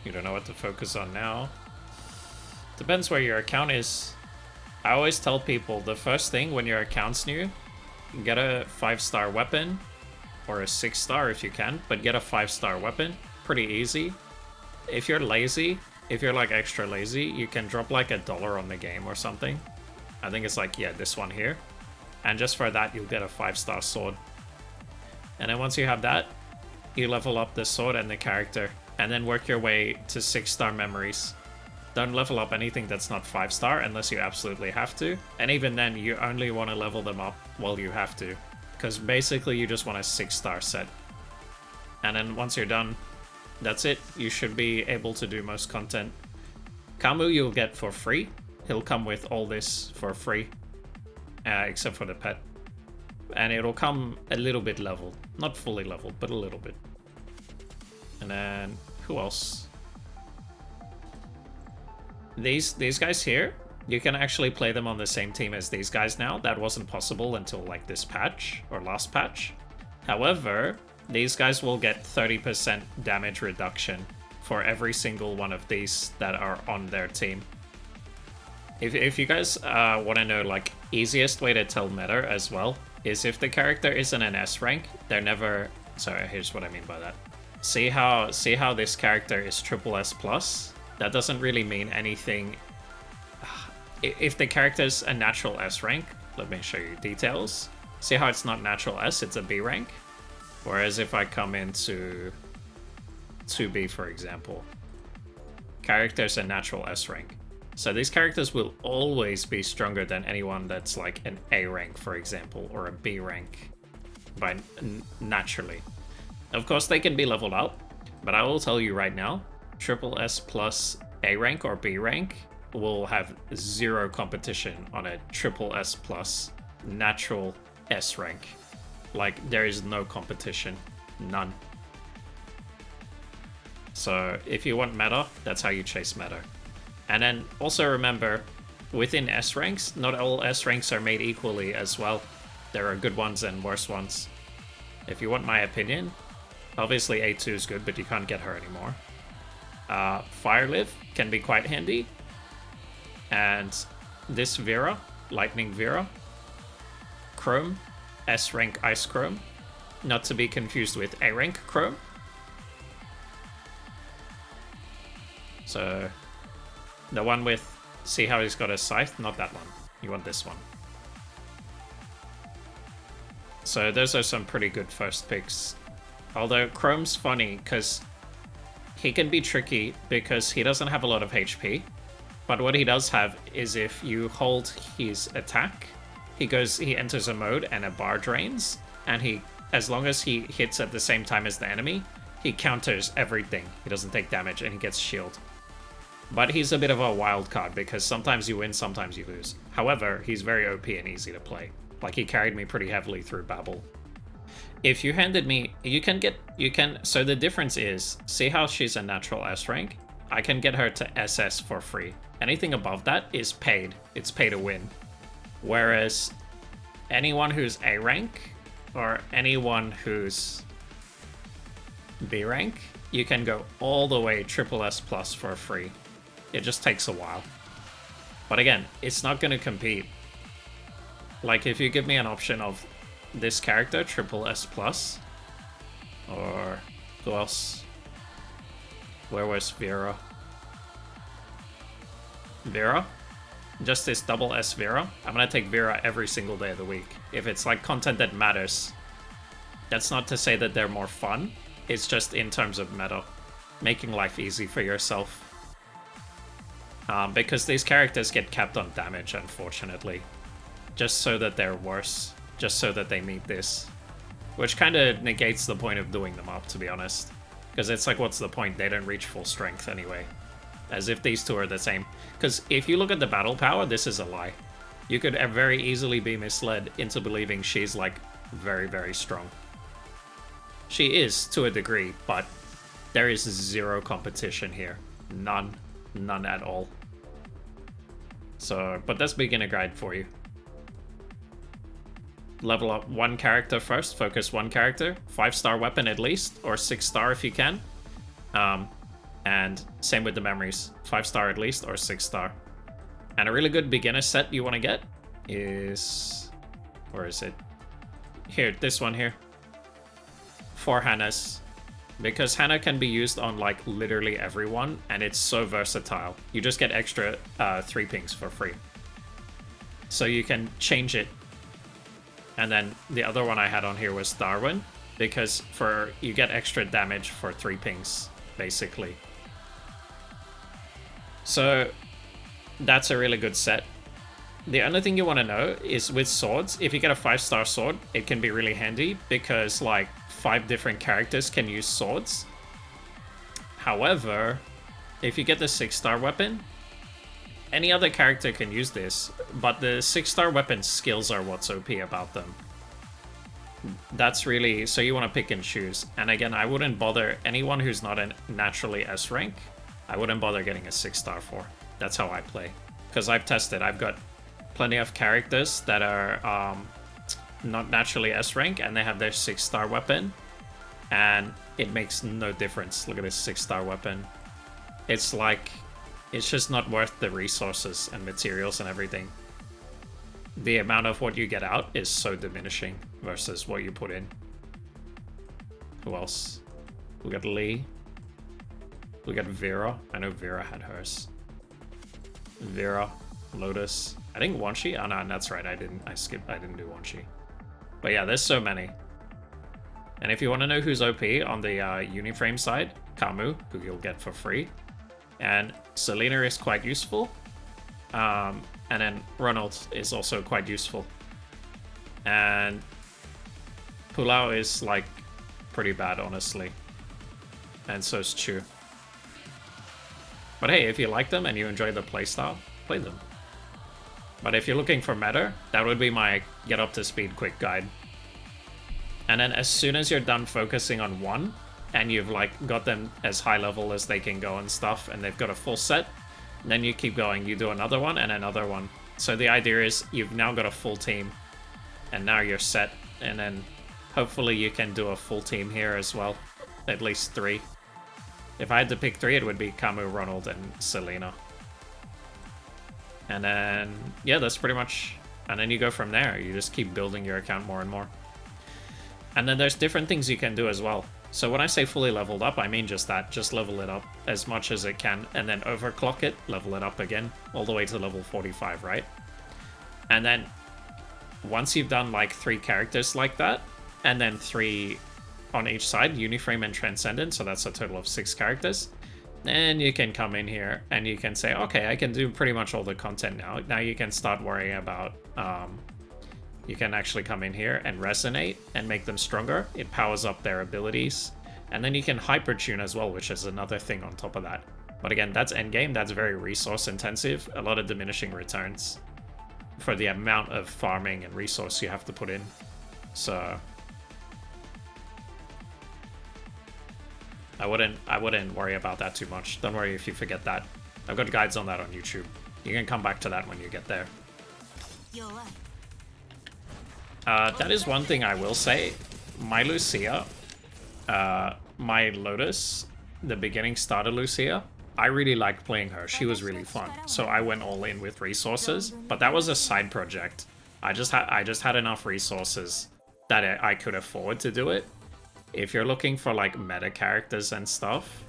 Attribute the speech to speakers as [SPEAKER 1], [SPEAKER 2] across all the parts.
[SPEAKER 1] You don't know what to focus on now. Depends where your account is. I always tell people the first thing when your account's new, get a 5-star weapon, or a 6-star if you can, but get a 5-star weapon. Pretty easy. If you're lazy, if you're like extra lazy, you can drop like $1 on the game or something. I think it's like, yeah, this one here. And just for that, you'll get a 5-star sword. And then once you have that, you level up the sword and the character, and then work your way to 6-star memories. Don't level up anything that's not 5-star unless you absolutely have to. And even then, you only want to level them up while you have to. Because basically, you just want a 6-star set. And then once you're done, that's it. You should be able to do most content. Kamui you'll get for free. He'll come with all this for free. Except for the pet. And it'll come a little bit leveled. Not fully leveled, but a little bit. And then, who else? These guys here, you can actually play them on the same team as these guys now. That wasn't possible until like this patch, or last patch. However, these guys will get 30% damage reduction for every single one of these that are on their team. If you guys want to know like easiest way to tell meta as well, is if the character isn't an S rank, they're never... Sorry, here's what I mean by that. See how this character is triple S plus? That doesn't really mean anything. If the character's a natural S rank, let me show you details. See how it's not natural S, it's a B rank? Whereas if I come into 2B, for example, character's a natural S rank. So these characters will always be stronger than anyone that's like an A rank, for example, or a B rank, naturally. Of course, they can be leveled up, but I will tell you right now, triple S plus A rank or B rank will have zero competition on a triple S plus natural S rank. Like, there is no competition. None. So, if you want meta, that's how you chase meta. And then, also remember, within S ranks, not all S ranks are made equally as well. There are good ones and worse ones. If you want my opinion, obviously A2 is good, but you can't get her anymore. Firelive can be quite handy. And this Vera, Lightning Vera. Chrome, S rank Ice Chrome. Not to be confused with A rank Chrome. So, the one with, see how he's got a scythe? Not that one. You want this one. So those are some pretty good first picks. Although Chrome's funny because he can be tricky because he doesn't have a lot of HP. But what he does have is if you hold his attack, he enters a mode and a bar drains, and as long as he hits at the same time as the enemy, he counters everything. He doesn't take damage and he gets shield. But he's a bit of a wild card because sometimes you win, sometimes you lose. However, he's very OP and easy to play. Like, he carried me pretty heavily through Babel. If you handed me, so the difference is, see how she's a natural S rank? I can get her to SS for free. Anything above that is paid. It's pay to win. Whereas anyone who's A rank or anyone who's B rank, you can go all the way triple S plus for free. It just takes a while. But again, it's not going to compete. Like, if you give me an option of this character, triple S plus, or who else? Where was Vera? Vera? Just this double S Vera? I'm gonna take Vera every single day of the week. If it's like content that matters. That's not to say that they're more fun. It's just in terms of meta. Making life easy for yourself. Because these characters get capped on damage, unfortunately. Just so that they're worse. Just so that they meet this. Which kind of negates the point of doing them up, to be honest. Because it's like, what's the point? They don't reach full strength anyway. As if these two are the same. Because if you look at the battle power, this is a lie. You could very easily be misled into believing she's, like, very, very strong. She is, to a degree, but there is zero competition here. None. None at all. So, but that's beginner guide for you. Level up one character first, focus one character, 5-star weapon at least, or 6-star if you can. And same with the memories, 5-star at least or 6-star. And a really good beginner set you want to get is, where is it? Here, this one here. 4 Hannahs. Because Hannah can be used on like literally everyone, and it's so versatile. You just get extra 3 pings for free. So you can change it. And then the other one I had on here was Darwin, because you get extra damage for 3 pings, basically. So that's a really good set. The only thing you want to know is with swords, if you get a 5-star sword, it can be really handy because like 5 different characters can use swords. However, if you get the 6-star weapon, any other character can use this, but the 6-star weapon skills are what's OP about them. That's really, so you want to pick and choose. And again, I wouldn't bother anyone who's not a naturally S rank. I wouldn't bother getting a 6-star for. That's how I play. Because I've tested, I've got plenty of characters that are not naturally S rank and they have their 6-star weapon. And it makes no difference. Look at this 6-star weapon. It's like, it's just not worth the resources and materials and everything. The amount of what you get out is so diminishing versus what you put in. Who else? We got Lee. We got Vera. I know Vera had hers. Vera, Lotus. I think Wanshi. Oh no, that's right. I didn't do Wanshi. But yeah, there's so many. And if you want to know who's OP on the Uniframe side, Kamui, who you'll get for free. And Selena is quite useful. And then Ronald is also quite useful. And Pulau is like pretty bad, honestly. And so is Chu. But hey, if you like them and you enjoy the playstyle, play them. But if you're looking for meta, that would be my get up to speed quick guide. And then as soon as you're done focusing on one, and you've like got them as high level as they can go and stuff, and they've got a full set, then you keep going, you do another one and another one. So the idea is you've now got a full team, and now you're set, and then hopefully you can do a full team here as well. At least 3. If I had to pick 3, it would be Kamui, Ronald, and Selena. And then, yeah, that's pretty much... And then you go from there. You just keep building your account more and more. And then there's different things you can do as well. So when I say fully leveled up, I mean just that. Just level it up as much as it can, and then overclock it, level it up again, all the way to level 45, right? And then once you've done like 3 characters like that, and then 3 on each side, Uniframe and Transcendent, so that's a total of 6 characters, then you can come in here and you can say, okay, I can do pretty much all the content now. Now you can start worrying about, you can actually come in here and resonate and make them stronger. It powers up their abilities. And then you can hypertune as well, which is another thing on top of that. But again, that's endgame, that's very resource intensive, a lot of diminishing returns for the amount of farming and resource you have to put in. So I wouldn't worry about that too much. Don't worry if you forget that. I've got guides on that on YouTube. You can come back to that when you get there. That is one thing I will say. My Lucia, my Lotus, the beginning starter Lucia, I really liked playing her. She was really fun. So I went all in with resources, but that was a side project. I just had enough resources that I could afford to do it. If you're looking for like meta characters and stuff,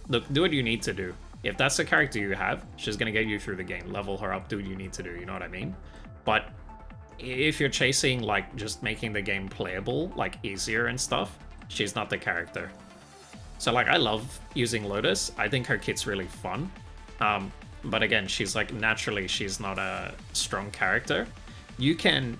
[SPEAKER 1] look, do what you need to do. If that's the character you have, she's gonna get you through the game. Level her up, do what you need to do, you know what I mean? But if you're chasing like just making the game playable, like easier and stuff, she's not the character. So like I love using Lotus. I think her kit's really fun. But again, she's like naturally she's not a strong character. You can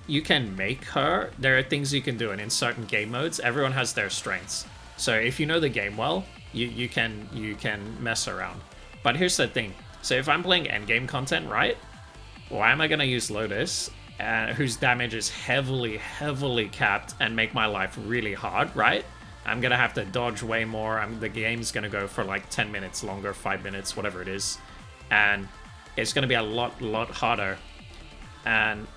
[SPEAKER 1] make her, there are things you can do, and in certain game modes, everyone has their strengths. So if you know the game well, you can mess around. But here's the thing. So if I'm playing endgame content, right? Why am I gonna use Lotus, whose damage is heavily capped and make my life really hard, right? I'm gonna have to dodge way more. The game's gonna go for like 10 minutes longer, 5 minutes, whatever it is. And it's gonna be a lot harder. And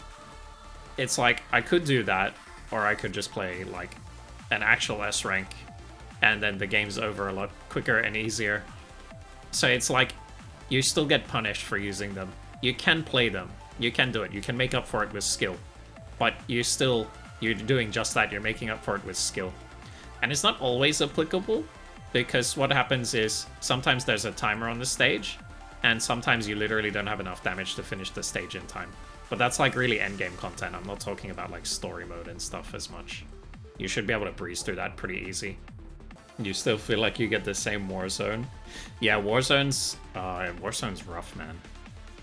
[SPEAKER 1] it's like, I could do that, or I could just play like an actual S rank and then the game's over a lot quicker and easier. So it's like, you still get punished for using them. You can play them. You can do it. You can make up for it with skill. But you're doing just that. You're making up for it with skill. And it's not always applicable, because what happens is sometimes there's a timer on the stage, and sometimes you literally don't have enough damage to finish the stage in time. But that's like really endgame content. I'm not talking about like story mode and stuff as much. You should be able to breeze through that pretty easy. You still feel like you get the same Warzone? Yeah, Warzone's rough, man.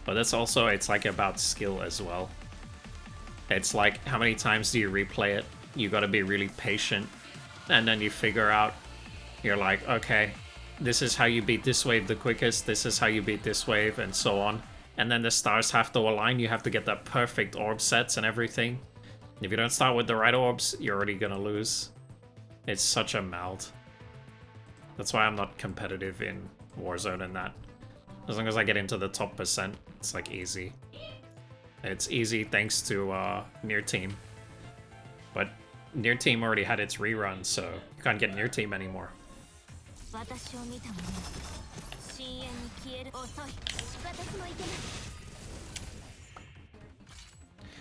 [SPEAKER 1] But that's also, it's like about skill as well. It's like, how many times do you replay it? You gotta be really patient. And then you figure out, you're like, okay, this is how you beat this wave the quickest, this is how you beat this wave, and so on. And then the stars have to align, you have to get the perfect orb sets and everything. If you don't start with the right orbs, you're already gonna lose. It's such a meld. That's why I'm not competitive in Warzone and that. As long as I get into the top percent, it's like easy. It's easy thanks to Near Team. But Near Team already had its rerun, so you can't get Near Team anymore.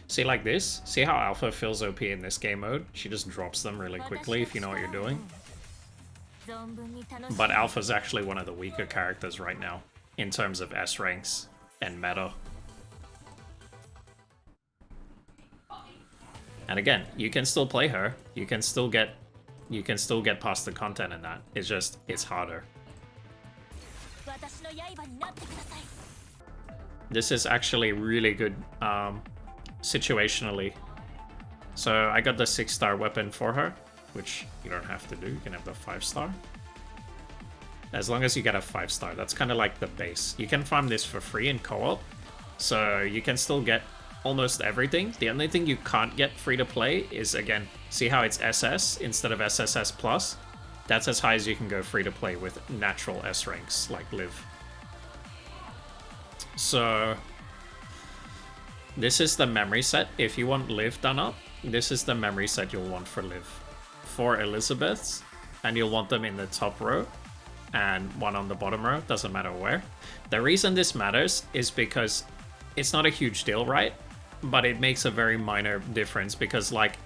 [SPEAKER 1] See, like this? See how Alpha feels OP in this game mode? She just drops them really quickly if you know what you're doing. But Alpha's actually one of the weaker characters right now, in terms of S ranks and meta. And again, you can still play her. You can still get past the content in that. It's just, it's harder. This is actually really good situationally. So I got the 6-star weapon for her, which you don't have to do. You can have the 5-star. As long as you get a 5-star, that's kind of like the base. You can farm this for free in co-op, so you can still get almost everything. The only thing you can't get free to play is, again, see how it's SS instead of SSS plus? That's as high as you can go free to play with natural S ranks like Liv. So this is the memory set. If you want Liv done up, this is the memory set you'll want for Liv. 4 Elizabeths, and you'll want them in the top row and one on the bottom row, doesn't matter where. The reason this matters is because it's not a huge deal, right? But it makes a very minor difference because, like,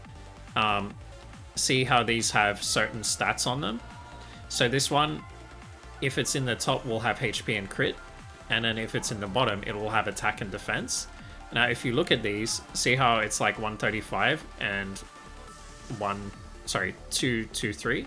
[SPEAKER 1] see how these have certain stats on them? So this one, if it's in the top, will have HP and crit, and then if it's in the bottom, it will have attack and defense. Now, if you look at these, see how it's like 135 and 223?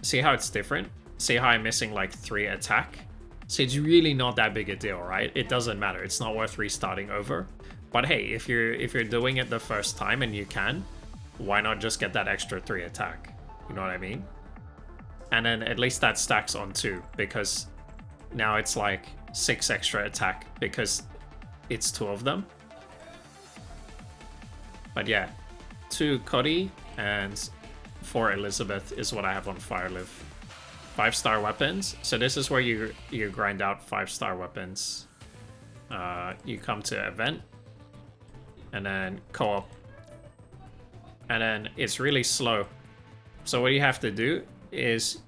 [SPEAKER 1] See how it's different? See how I'm missing like 3 attack? So it's really not that big a deal, right? It doesn't matter. It's not worth restarting over. But hey, if you're doing it the first time and you can, why not just get that extra 3 attack? You know what I mean? And then at least that stacks on 2, because now it's like 6 extra attack because it's 2 of them. But yeah, 2 Cody and 4 Elizabeth is what I have on Firelive. 5-star weapons. So this is where you grind out 5-star weapons. You come to event, and then co-op, and then it's really slow. So what you have to do is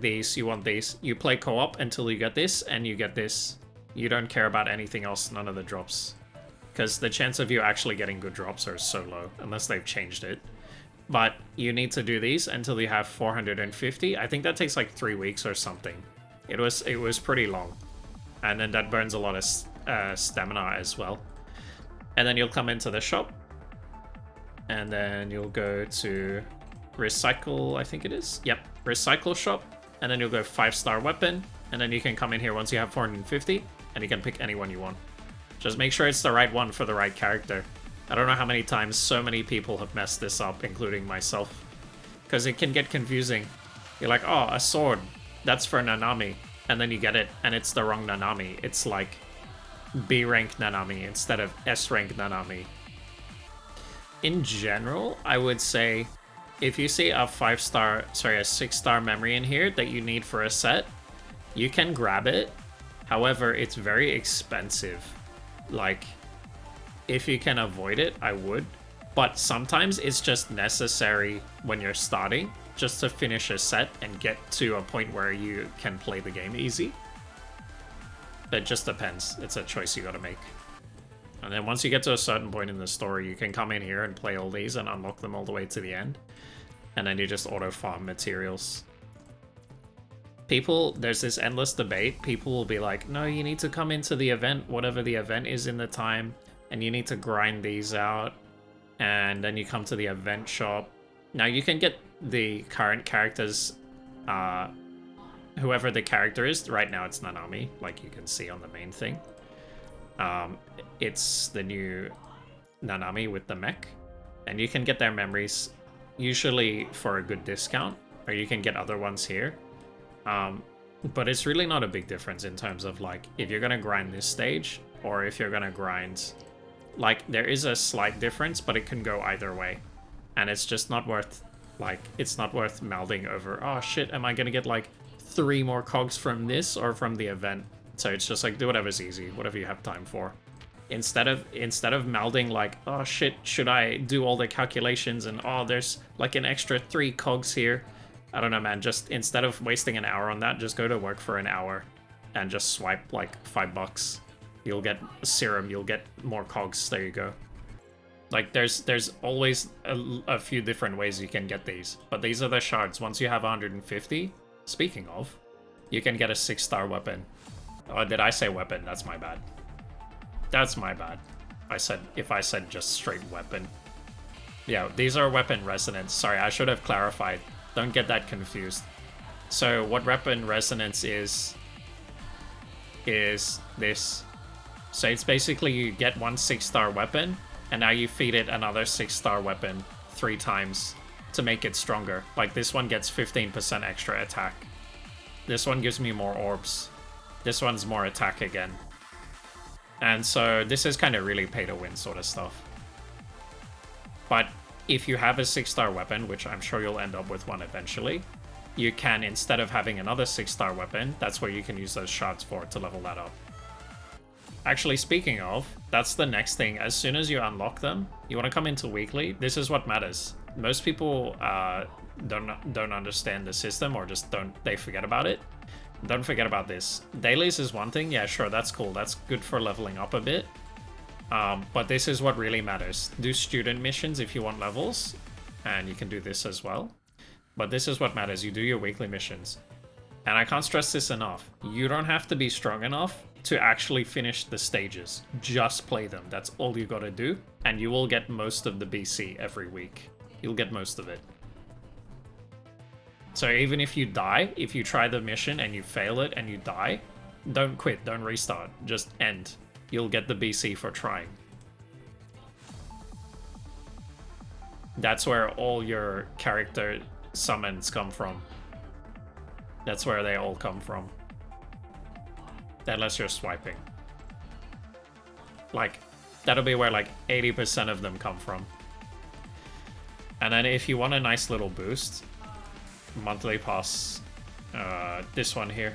[SPEAKER 1] you want these. You play co-op until you get this, and you get this. You don't care about anything else, none of the drops. Because the chance of you actually getting good drops are so low, unless they've changed it. But you need to do these until you have 450. I think that takes like 3 weeks or something. It was pretty long. And then that burns a lot of stamina as well. And then you'll come into the shop. And then you'll go to Recycle, I think it is. Yep, Recycle shop. And then you'll go 5-star weapon. And then you can come in here once you have 450. And you can pick any one you want. Just make sure it's the right one for the right character. I don't know how many times so many people have messed this up, including myself. Because it can get confusing. You're like, oh, a sword. That's for Nanami. And then you get it, and it's the wrong Nanami. It's like B rank Nanami instead of S rank Nanami. In general, I would say if you see a 6-star memory in here that you need for a set, you can grab it. However, it's very expensive. Like, if you can avoid it, I would. But sometimes it's just necessary when you're starting. just to finish a set and get to a point where you can play the game easy. It just depends. It's a choice you gotta make. And then once you get to a certain point in the story, you can come in here and play all these and unlock them all the way to the end. And then you just auto-farm materials. People, there's this endless debate. People will be like, no, you need to come into the event, whatever the event is in the time, and you need to grind these out. And then you come to the event shop. Now, you can get the current characters, whoever the character is. Right now, it's Nanami, like you can see on the main thing. It's the new Nanami with the mech. And you can get their memories, usually for a good discount, or you can get other ones here. But it's really not a big difference in terms of, like, if you're gonna grind this stage, or if you're gonna grind... Like, there is a slight difference, but it can go either way. And it's just not worth, like, it's not worth melding over, oh shit, am I gonna get, like, 3 more cogs from this or from the event? So it's just like, do whatever's easy, whatever you have time for. Instead of melding, like, oh shit, should I do all the calculations and, oh, there's, like, an extra 3 cogs here. I don't know, man, just instead of wasting an hour on that, just go to work for an hour and just swipe, like, $5. You'll get a serum, you'll get more cogs, there you go. Like, there's always a few different ways you can get these, but these are the shards. Once you have 150, speaking of, you can get a 6-star weapon. Oh, did I say weapon? That's my bad. That's my bad. If I said just straight weapon. Yeah, these are weapon resonance. Sorry, I should have clarified. Don't get that confused. So what weapon resonance is this. So it's basically you get one 6-star weapon, and now you feed it another 6-star weapon 3 times to make it stronger. Like, this one gets 15% extra attack. This one gives me more orbs. This one's more attack again. And so this is kind of really pay to win sort of stuff. But if you have a 6-star weapon, which I'm sure you'll end up with one eventually, you can, instead of having another 6-star weapon, that's where you can use those shards for to level that up. Actually, speaking of, that's the next thing. As soon as you unlock them, you want to come into weekly. This is what matters. Most people don't understand the system, or just they forget about it. Don't forget about this. Dailies is one thing. Yeah, sure, that's cool. That's good for leveling up a bit. But this is what really matters. Do student missions if you want levels, and you can do this as well. But this is what matters. You do your weekly missions. And I can't stress this enough. You don't have to be strong enough to actually finish the stages. Just play them. That's all you gotta do. And you will get most of the BC every week. You'll get most of it. So even if you die, if you try the mission and you fail it and you die, don't quit, don't restart. Just end. You'll get the BC for trying. That's where all your character summons come from. That's where they all come from. Unless you're swiping. Like, that'll be where like 80% of them come from. And then if you want a nice little boost, monthly pass, this one here.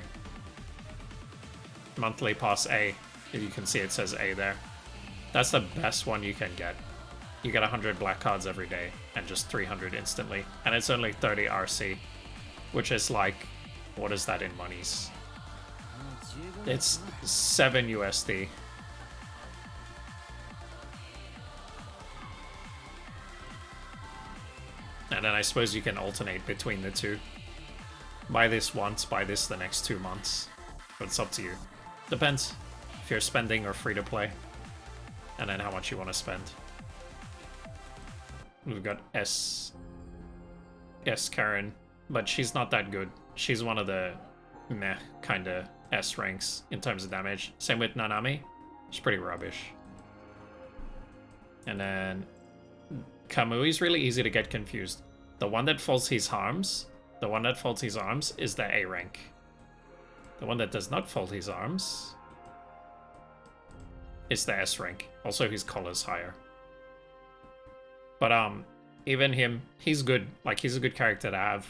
[SPEAKER 1] Monthly pass A. If you can see it says A there. That's the best one you can get. You get 100 black cards every day and just 300 instantly. And it's only 30 RC, which is like, what is that in monies? It's 7 USD. And then I suppose you can alternate between the two. Buy this once, buy this the next 2 months. But it's up to you. Depends if you're spending or free to play. And then how much you want to spend. We've got S Karen, but she's not that good. She's one of the meh kind of S ranks in terms of damage. Same with Nanami. She's pretty rubbish. And then Kamui's really easy to get confused. The one that faults his arms, is the A rank. The one that does not fault his arms is the S rank. Also, his collar's higher. But even him, he's good. Like, he's a good character to have.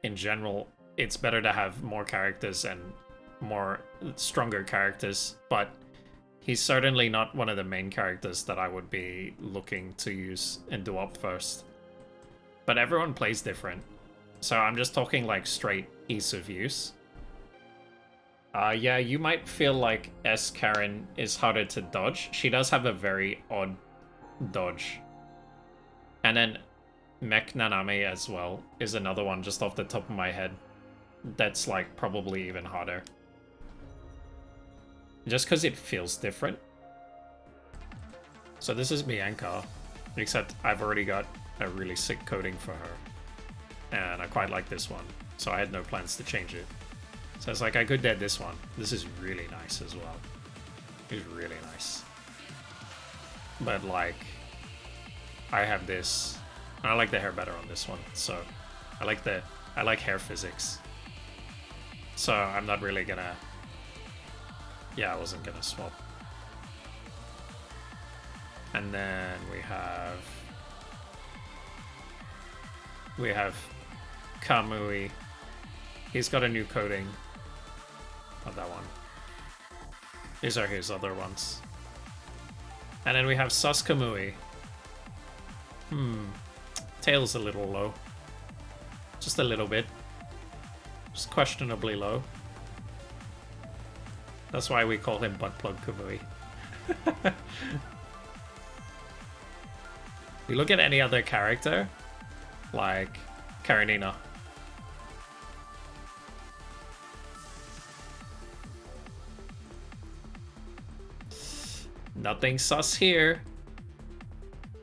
[SPEAKER 1] In general, it's better to have more characters and more stronger characters, but he's certainly not one of the main characters that I would be looking to use and do up first. But everyone plays different. So I'm just talking like straight ease of use. Yeah, you might feel like S. Karen is harder to dodge. She does have a very odd dodge. And then Mech Naname as well is another one just off the top of my head. That's like probably even harder. Just because it feels different. So this is Bianca, except I've already got a really sick coding for her. And I quite like this one, so I had no plans to change it. So it's like I could dead this one. This is really nice as well. It's really nice. But like, I have this. I like the hair better on this one, so I like hair physics. So I'm not really gonna. Yeah, I wasn't gonna swap. And then we have Kamui. He's got a new coding. Not that one. These are his other ones. And then we have Sus Kamui. Tail's a little low. Just a little bit. Just questionably low. That's why we call him Buttplug Kamui. You look at any other character, like Karenina. Nothing sus here.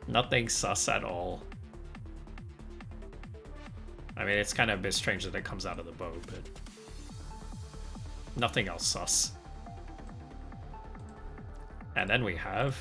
[SPEAKER 1] Nothing sus at all. I mean, it's kind of a bit strange that it comes out of the bow, but nothing else sus. And then we have...